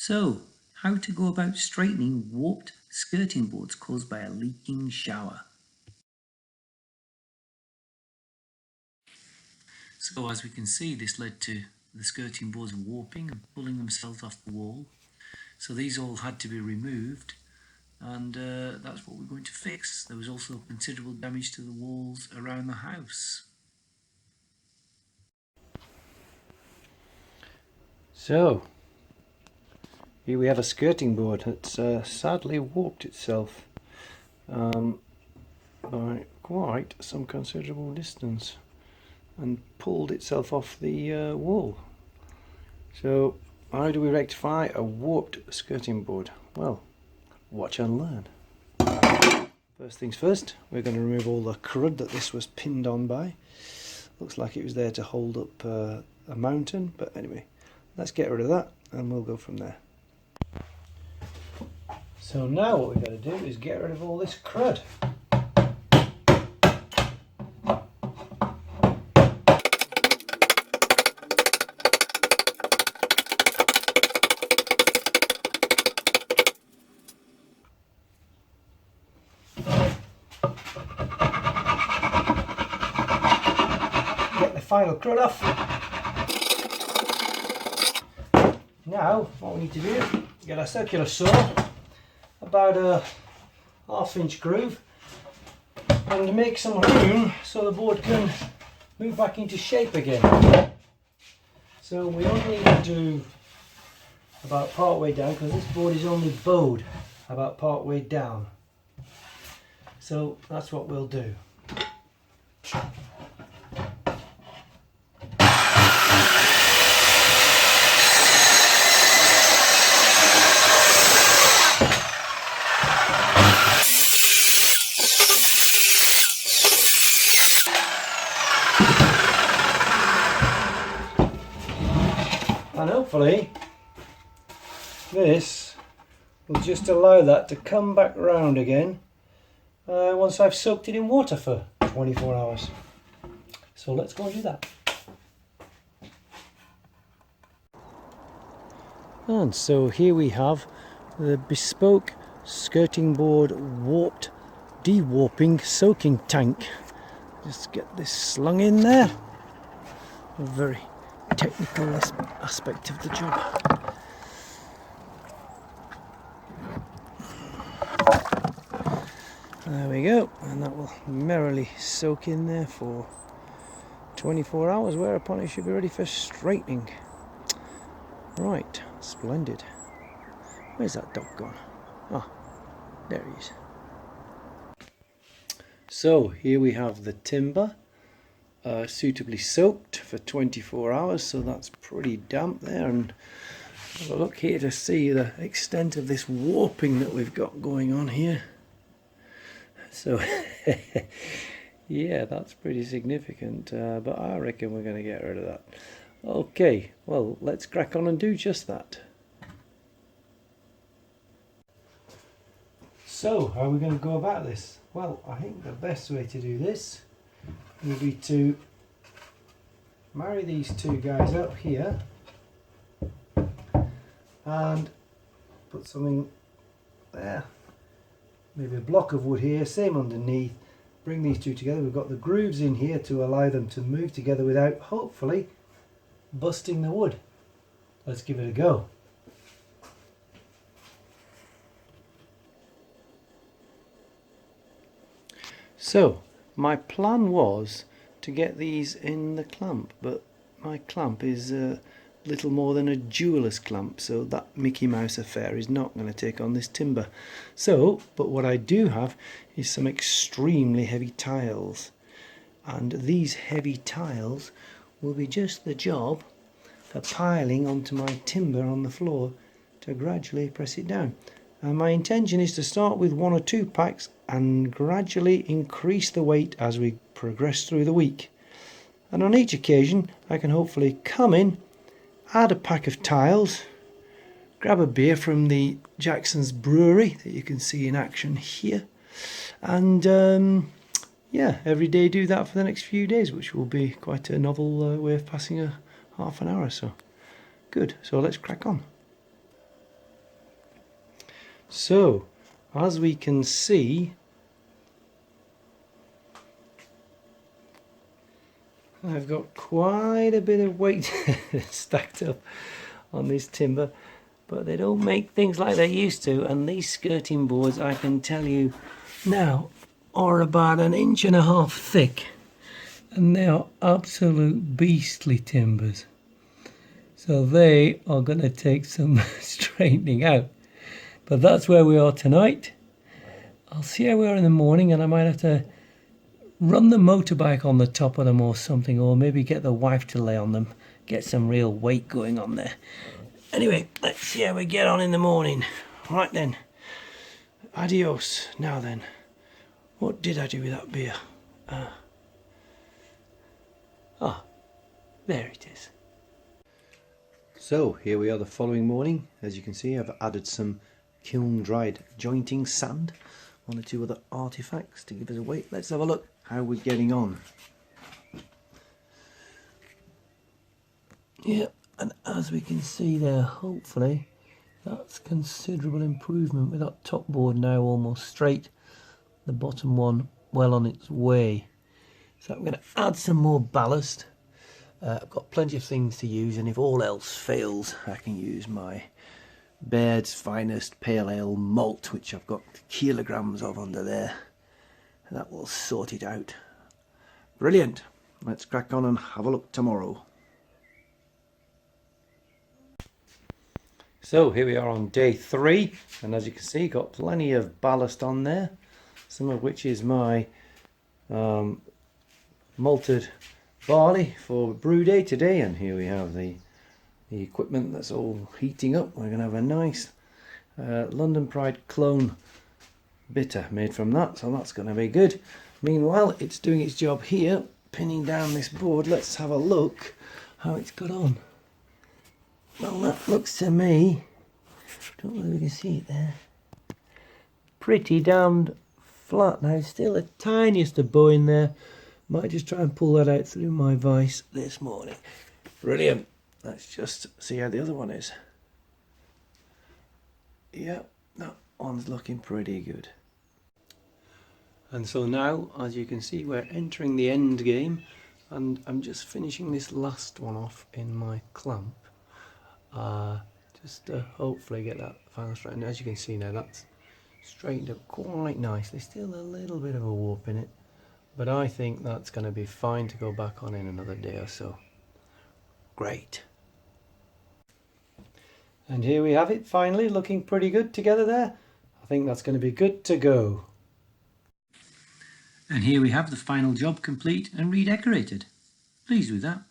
So, how to go about straightening warped skirting boards caused by a leaking shower. So as we can see, this led to the skirting boards warping and pulling themselves off the wall. So these all had to be removed, and that's what we're going to fix. There was also considerable damage to the walls around the house. So, here we have a skirting board that's sadly warped itself by quite some considerable distance and pulled itself off the wall. So, how do we rectify a warped skirting board? Well, watch and learn. First things first, we're going to remove all the crud that this was pinned on by. Looks like it was there to hold up a mountain, but anyway, let's get rid of that and we'll go from there. So now what we've got to do is get rid of all this crud. Get the final crud off. Now what we need to do is get a circular saw, about a half-inch groove, and make some room so the board can move back into shape again. So we only need to do about part way down, because this board is only bowed about part way down. So that's what we'll do. And hopefully this will just allow that to come back round again once I've soaked it in water for 24 hours. So let's go and do that. And so here we have the bespoke skirting board warped de-warping soaking tank. Just get this slung in there. A very technical aspect of the job. There we go, and that will merrily soak in there for 24 hours, whereupon it should be ready for straightening. Right, splendid. Where's that dog gone? Ah, there he is. So here we have the timber suitably soaked for 24 hours, so that's pretty damp there, and have a look here to see the extent of this warping that we've got going on here. So yeah, that's pretty significant, but I reckon we're going to get rid of that. Okay, well, let's crack on and do just that. So how are we going to go about this? Well, I think the best way to do this would be to marry these two guys up here and put something there, maybe a block of wood here, same underneath. Bring these two together. We've got the grooves in here to allow them to move together without hopefully busting the wood. Let's give it a go. So my plan was to get these in the clamp, but my clamp is little more than a jeweler's clamp, so that Mickey Mouse affair is not going to take on this timber. So, but what I do have is some extremely heavy tiles, and these heavy tiles will be just the job for piling onto my timber on the floor to gradually press it down. And my intention is to start with 1 or 2 packs and gradually increase the weight as we progress through the week. And on each occasion I can hopefully come in, add a pack of tiles, grab a beer from the Jackson's Brewery that you can see in action here, and yeah, every day do that for the next few days, which will be quite a novel way of passing a half an hour or so. Good, so let's crack on. So, as we can see, I've got quite a bit of weight stacked up on this timber, but they don't make things like they used to, and these skirting boards, I can tell you now, are about 1.5 inches thick, and they are absolute beastly timbers. So they are going to take some straightening out. But that's where we are tonight. I'll see how we are in the morning, and I might have to run the motorbike on the top of them or something, or maybe get the wife to lay on them, get some real weight going on there. Anyway, let's see how we get on in the morning. Right then, adios. Now then, what did I do with that beer? There it is. So here we are the following morning. As you can see, I've added some kiln dried jointing sand, one or two other artifacts to give us a weight. Let's have a look how we're getting on. Yeah, and as we can see there, hopefully that's considerable improvement with that top board now almost straight, the bottom one well on its way. So I'm going to add some more ballast. I've got plenty of things to use, and if all else fails I can use my Baird's Finest Pale Ale malt, which I've got kilograms of under there. That will sort it out. Brilliant. Let's crack on and have a look tomorrow. So here we are on day 3, and as you can see, got plenty of ballast on there, some of which is my malted barley for brew day today. And here we have the equipment that's all heating up. We're going to have a nice London Pride clone bitter made from that, so that's going to be good. Meanwhile, it's doing its job here, pinning down this board. Let's have a look how it's got on. Well, that looks to me, don't know if we can see it there, pretty damned flat. Now, still the tiniest of bow in there. Might just try and pull that out through my vise this morning. Brilliant. Let's just see how the other one is. Yeah, that one's looking pretty good. And so now, as you can see, we're entering the end game, and I'm just finishing this last one off in my clamp. Just to hopefully get that final straight. And as you can see now, that's straightened up quite nicely. Still a little bit of a warp in it, but I think that's going to be fine to go back on in another day or so. Great. And here we have it, finally looking pretty good together there. I think that's going to be good to go. And here we have the final job complete and redecorated. Pleased with that.